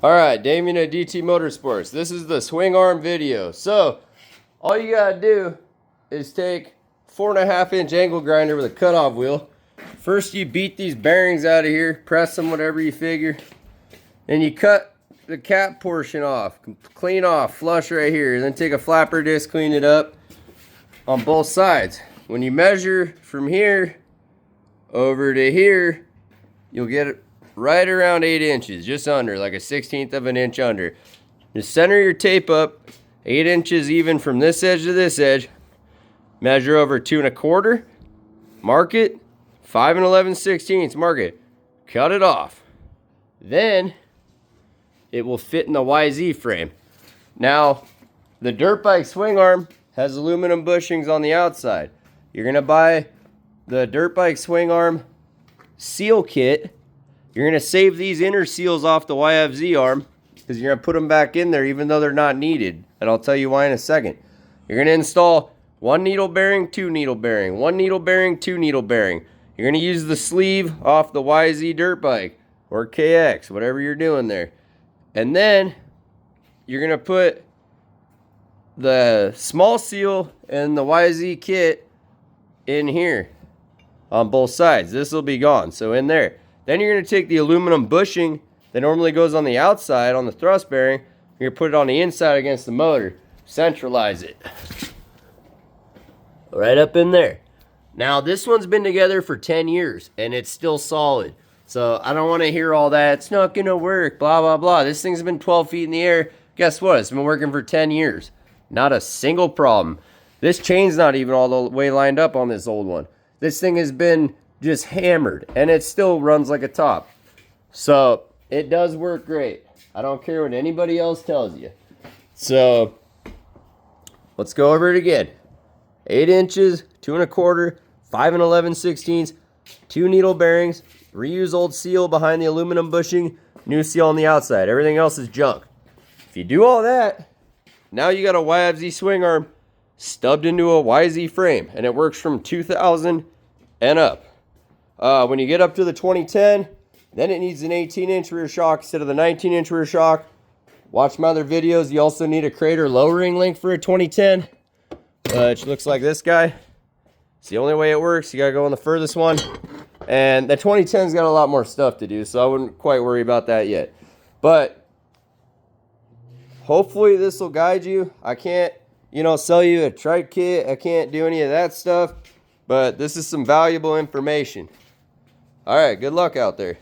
Alright, Damien at DT Motorsports. This is the swing arm video. So, all you gotta do is take 4.5-inch angle grinder with a cutoff wheel. First you beat these bearings out of here, press them whatever you figure, and you cut the cap portion off, clean off, flush right here, and then take a flapper disc, clean it up on both sides. When you measure from here over to here, you'll get it right around 8 inches, just under, like a 1/16 of an inch under. Just center your tape up 8 inches even from this edge to this edge. Measure over 2 1/4, mark it, 5 11/16, mark it, cut it off. Then it will fit in the YZ frame. Now, the dirt bike swing arm has aluminum bushings on the outside. You're gonna buy the dirt bike swing arm seal kit. You're gonna save these inner seals off the YFZ arm because you're gonna put them back in there even though they're not needed. And I'll tell you why in a second. You're gonna install 1 needle bearing, 2 needle bearing, 1 needle bearing, 2 needle bearing. You're gonna use the sleeve off the YZ dirt bike or KX, whatever you're doing there. And then you're gonna put the small seal and the YZ kit in here on both sides. This will be gone, so in there. Then you're gonna take the aluminum bushing that normally goes on the outside on the thrust bearing, you're gonna put it on the inside against the motor, centralize it. Right up in there. Now this one's been together for 10 years and it's still solid. So I don't wanna hear all that, it's not gonna work, blah, blah, blah. This thing's been 12 feet in the air. Guess what? It's been working for 10 years. Not a single problem. This chain's not even all the way lined up on this old one. This thing has been just hammered and it still runs like a top. So it does work great. I don't care what anybody else tells you. So let's go over it again. 8 inches, 2 1/4, 5 11/16, 2 needle bearings, reuse old seal behind the aluminum bushing, new seal on the outside. Everything else is junk. If you do all that, now you got a YFZ swing arm stubbed into a YZ frame, and it works from 2000 and up. When you get up to the 2010, then it needs an 18-inch rear shock instead of the 19-inch rear shock. Watch my other videos. You also need a crater lowering link for a 2010, which looks like this guy. It's the only way it works. You gotta go on the furthest one. And the 2010's got a lot more stuff to do, so I wouldn't quite worry about that yet. But hopefully this will guide you. I can't, sell you a trike kit. I can't do any of that stuff. But this is some valuable information. All right, good luck out there.